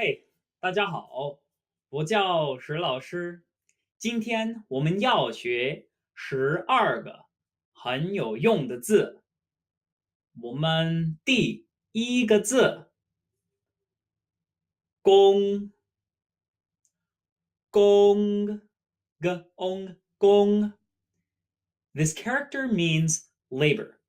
嘿，大家好，我叫石老师。今天我们要学12个很有用的字。我们第一个字公，公公。This character means labor.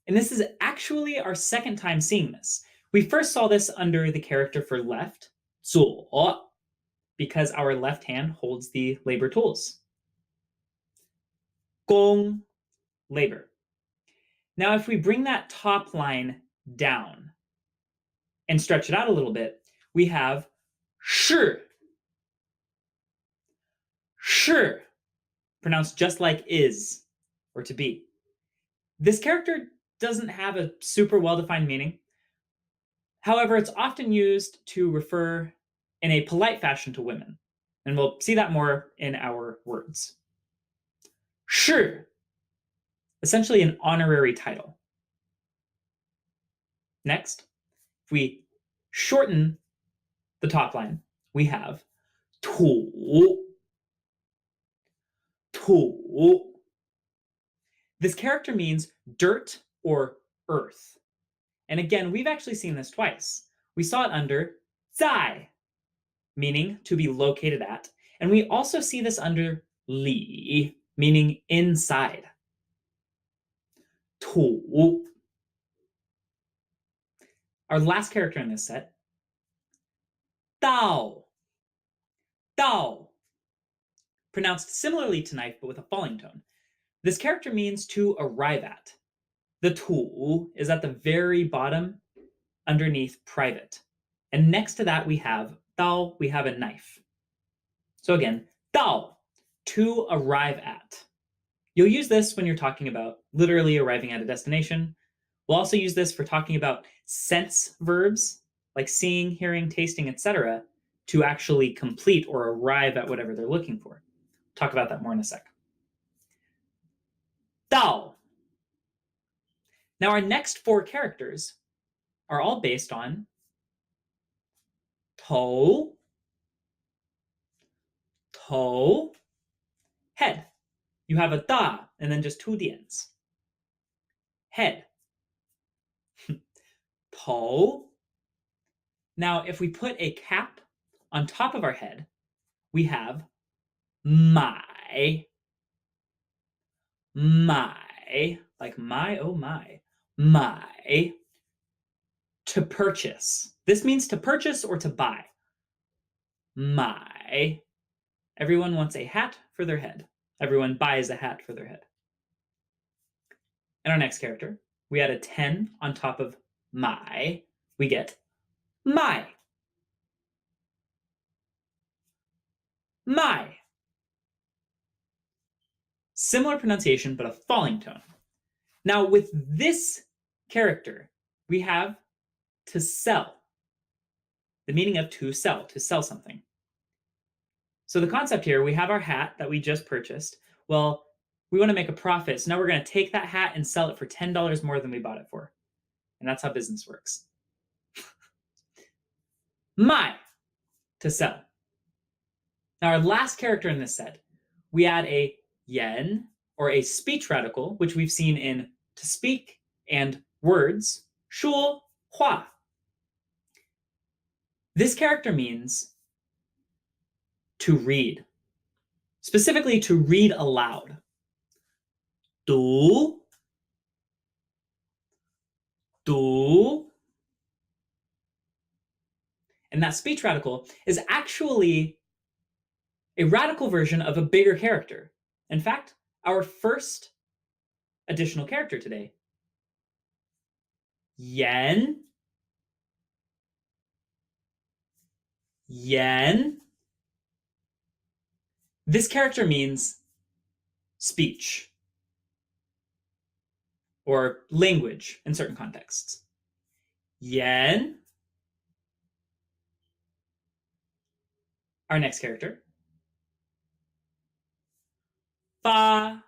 And this is actually our second time seeing this. We first saw this under the character for left, 左, because our left hand holds the labor tools. 公 labor. Now, if we bring that top line down and stretch it out a little bit, we have 是, pronounced just like is or to be. This character doesn't have a super well-defined meaning. However, it's often used to refer in a polite fashion to women. And we'll see that more in our words. 是, essentially an honorary title. Next, if we shorten the top line, we have 土. This character means dirt or earth. And again, we've actually seen this twice. We saw it under 在, meaning to be located at. And we also see this under 里, meaning inside. 土. Our last character in this set, 到, pronounced similarly to knife but with a falling tone. This character means to arrive at. The 土 is at the very bottom underneath private. And next to that we have 刀, we have a knife. So again, 到, to arrive at. You'll use this when you're talking about literally arriving at a destination. We'll also use this for talking about sense verbs, like seeing, hearing, tasting, etc., to actually complete or arrive at whatever they're looking for. Talk about that more in a sec. 到. Now our next four characters are all based on 头, head. You have a da and then just two dians. Head. 头. Now, if we put a cap on top of our head, we have 买, like my, oh my, 买, to purchase. This means to purchase or to buy. 买. Everyone wants a hat for their head. Everyone buys a hat for their head. And our next character, we add a 10 on top of 买. We get 卖. Similar pronunciation, but a falling tone. Now, with this character, we have to sell. The meaning of to sell something. So the concept here, we have our hat that we just purchased. Well, we want to make a profit. So now we're going to take that hat and sell it for $10 more than we bought it for. And that's how business works. 卖, to sell. Now our last character in this set, we add a yen, or a speech radical, which we've seen in to speak and words, 说话. This character means to read, specifically to read aloud. 读, and that speech radical is actually a radical version of a bigger character. In fact, our first additional character today, yen. This character means speech or language in certain contexts. Yen. Our next character, fa.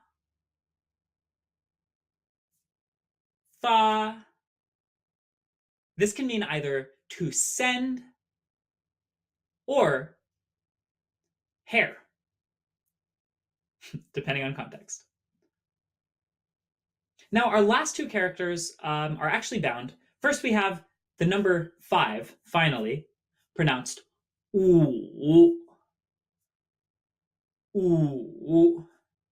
This can mean either to send or hair, depending on context. Now, our last two characters are actually bound. First, we have the number 5, finally, pronounced ooh, ooh,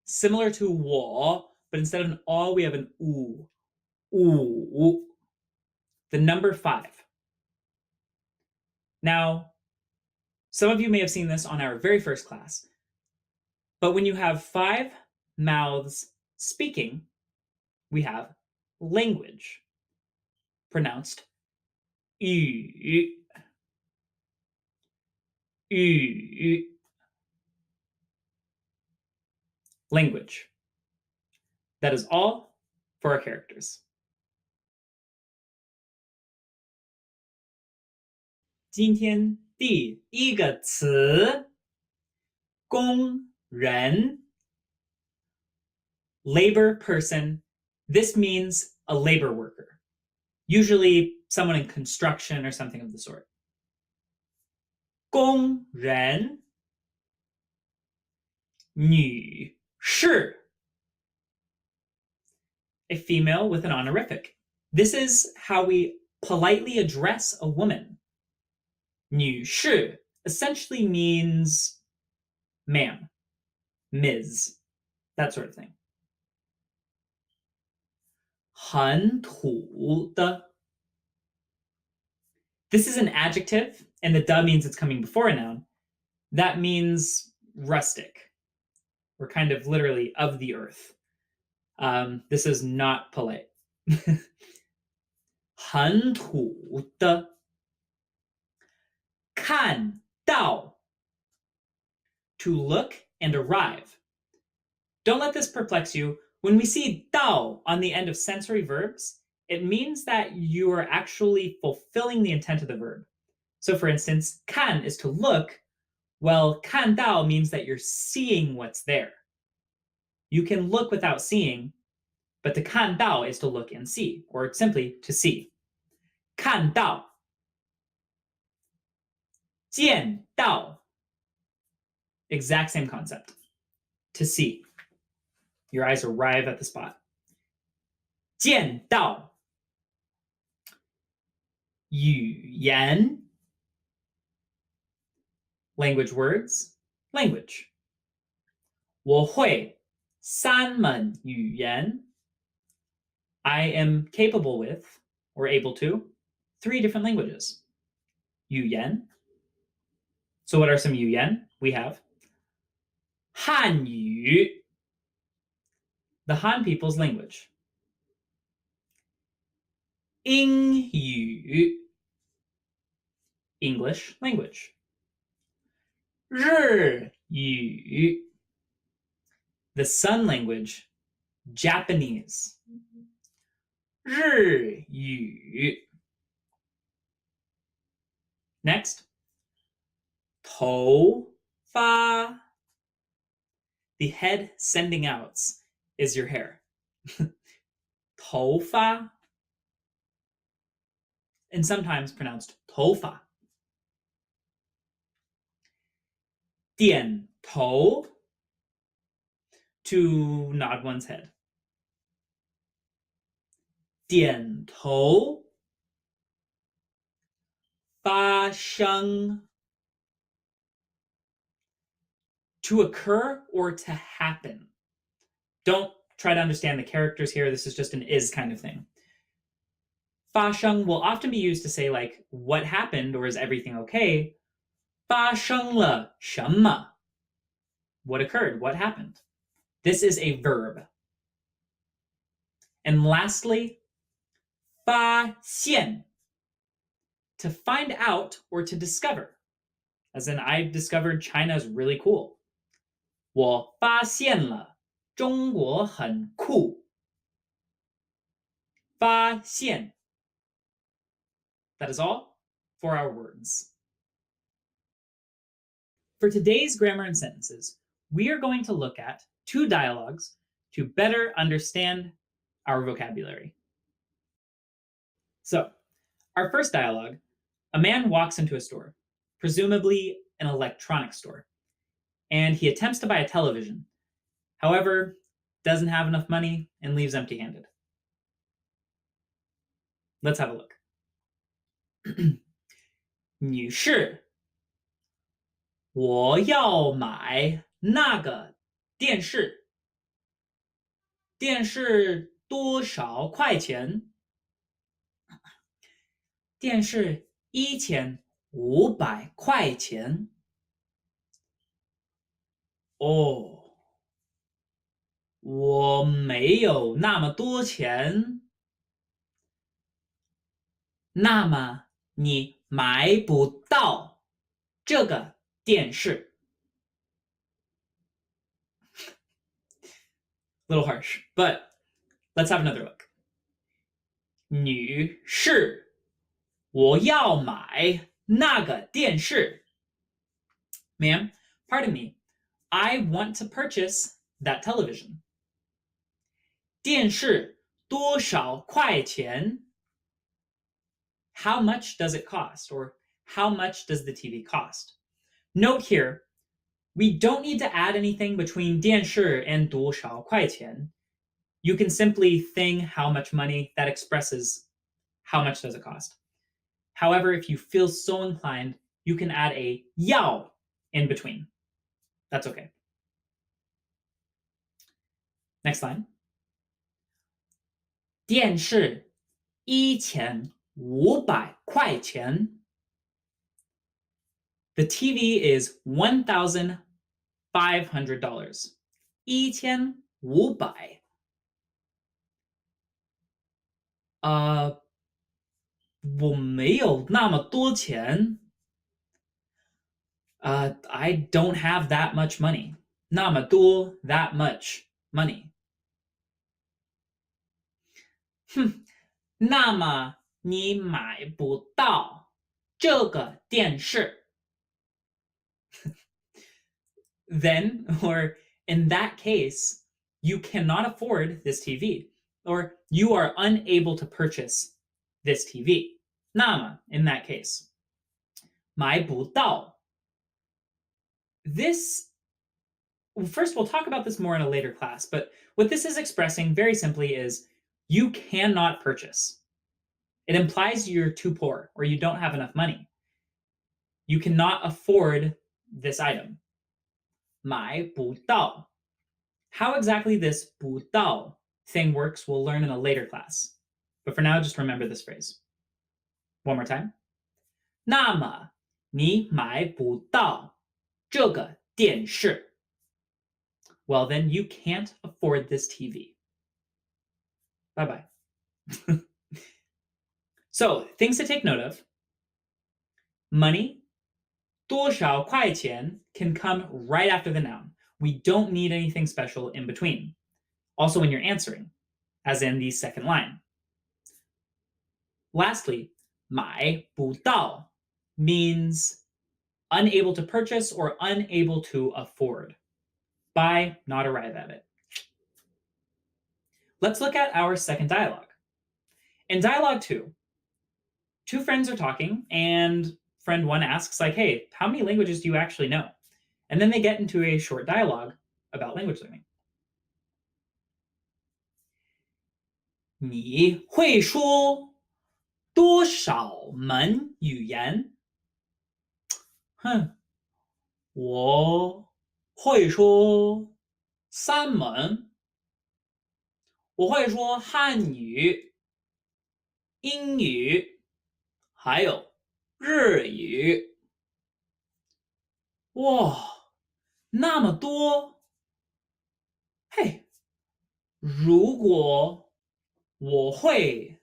similar to wo, but instead of an all, we have an ooh, ooh, the number 5. Now, some of you may have seen this on our very first class, but when you have 5 mouths speaking, we have language, pronounced yu, yu, language. That is all for our characters. 今天第一个词，工人 labor person. This means a labor worker, usually someone in construction or something of the sort. 工人，女士 a female with an honorific. This is how we politely address a woman. 女士 essentially means ma'am, Ms, that sort of thing. 很土的 This is an adjective, and the da means it's coming before a noun. That means rustic, or kind of literally of the earth. This is not polite. 很土的看到 to look and arrive. Don't let this perplex you. When we see dao on the end of sensory verbs, it means that you are actually fulfilling the intent of the verb. So for instance, kan is to look, well, kan dao means that you're seeing what's there. You can look without seeing, but to kan dao is to look and see, or simply to see. Kan dao. 见到 exact same concept. To see. Your eyes arrive at the spot. 见到语言 language words, language. 我会三门语言 I am capable with, or able to, 3 different languages. 语言 So what are some 语言? We have 汉语 the Han people's language. 英语 English language. 日语 the Sun language, Japanese. 日语 Next, 头发 the head sending out is your hair. 头发 and sometimes pronounced 头发 点头 to nod one's head. 点头发生 to occur or to happen. Don't try to understand the characters here. This is just an is kind of thing. 发生 will often be used to say like what happened or is everything okay. 发生了什么 what occurred, what happened. This is a verb. And lastly, 发现 to find out or to discover. As in, I discovered China is really cool. 我发现了中国很酷. 发现 That is all for our words. For today's grammar and sentences, we are going to look at 2 dialogues to better understand our vocabulary. So, our first dialogue, a man walks into a store. presumably an electronics store, and he attempts to buy a television. However, doesn't have enough money and leaves empty-handed. Let's have a look. 女士，我要买那个电视，电视多少块钱？电视1500块钱。哦，我没有那么多钱。那么你买不到这个电视。Little harsh, but let's have another look. 女士，我要买那个电视。Ma'am, pardon me. I want to purchase that television. 电视多少块钱？ How much does it cost? Or how much does the TV cost? Note here, we don't need to add anything between 电视 and 多少块钱. You can simply thing how much money that expresses how much does it cost. However, if you feel so inclined, you can add a 要 in between. That's okay. Next line. 电视1500块钱. The TV is $1,500. 1500. 我没有那么多钱。I don't have that much money. 那么多 that much money. 那么你买不到这个电视。Then, or in that case, you cannot afford this TV, or you are unable to purchase this TV. 那么, in that case, 买不到. This, first we'll talk about this more in a later class, but what this is expressing very simply is you cannot purchase. It implies you're too poor or you don't have enough money. You cannot afford this item. 买不到. How exactly this 不到 thing works, we'll learn in a later class. But for now, just remember this phrase. One more time. 那么你买不到这个电视. Well, then you can't afford this TV. Bye-bye. So, things to take note of. Money, 多少块钱 can come right after the noun. We don't need anything special in between. Also when you're answering, as in the second line. Lastly, 买不到 means unable to purchase or unable to afford. Buy, not arrive at it. Let's look at our second dialogue. In dialogue 2, two friends are talking and friend 1 asks like, hey, how many languages do you actually know? And then they get into a short dialogue about language learning. 你会说多少门语言？我会说3门。我会说汉语、英语，还有日语。哇，那么多！嘿，如果我会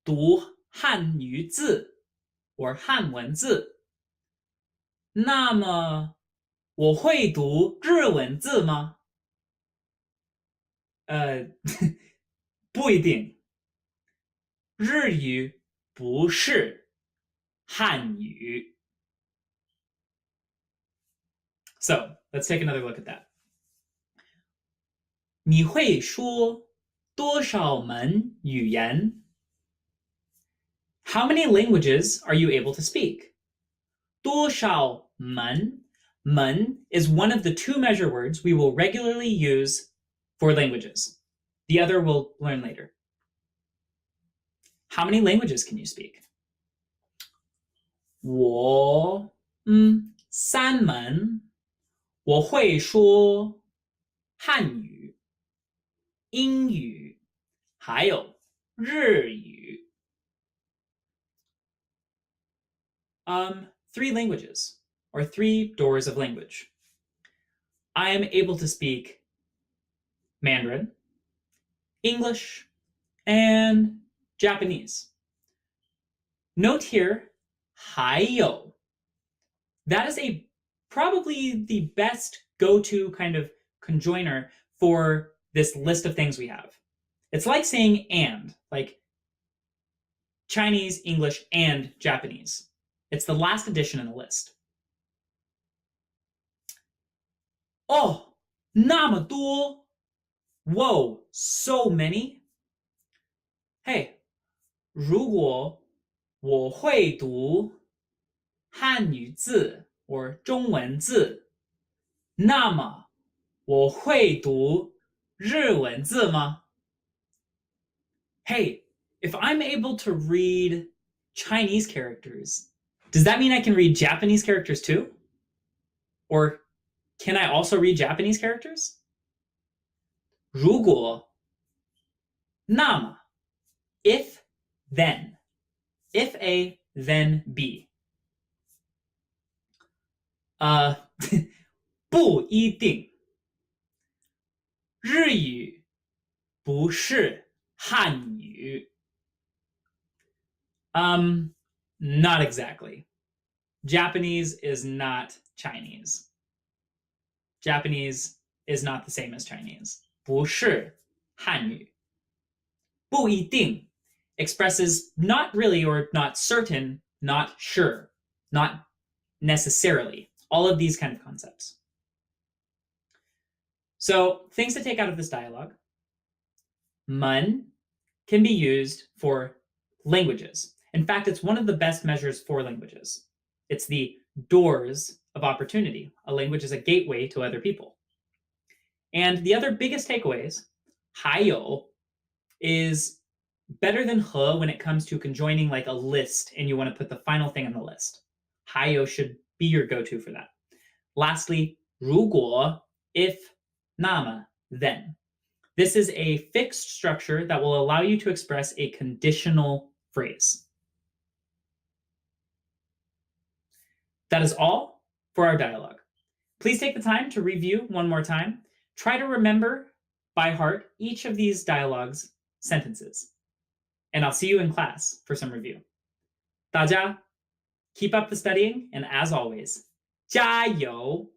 读汉语字或汉文字，那么我会读日文字吗？不一定。日语不是汉语。So, let's take another look at that. 你会说多少门语言？ How many languages are you able to speak? 多少门? Men is one of the two measure words we will regularly use for languages. The other we'll learn later. How many languages can you speak? 我三门，我会说汉语、英语，还有日语。Three languages, or three doors of language. I am able to speak Mandarin, English, and Japanese. Note here, 还有. That is probably the best go-to kind of conjoiner for this list of things we have. It's like saying and, like Chinese, English, and Japanese. It's the last addition in the list. Oh, 那么多. Whoa, so many. Hey, 如果我会读汉语字 or 中文字，那么我会读日文字吗？ Hey, if I'm able to read Chinese characters, does that mean I can read Japanese characters too? Or can I also read Japanese characters? 如果，那么 if, then. If A, then B. 不一定。日语不是汉语。Not exactly. Japanese is not Chinese. Japanese is not the same as Chinese. 不是汉语。不一定 expresses not really or not certain, not sure, not necessarily. All of these kind of concepts. So things to take out of this dialogue. 门 can be used for languages. In fact, it's one of the best measures for languages. It's the doors of opportunity. A language is a gateway to other people. And the other biggest takeaways, 还有 is better than 和 when it comes to conjoining like a list and you want to put the final thing on the list. 还有 should be your go-to for that. Lastly, 如果, if, 那么, then. This is a fixed structure that will allow you to express a conditional phrase. That is all for our dialogue. Please take the time to review one more time. Try to remember by heart each of these dialogues' sentences. And I'll see you in class for some review. 大家 keep up the studying, and as always, 加油!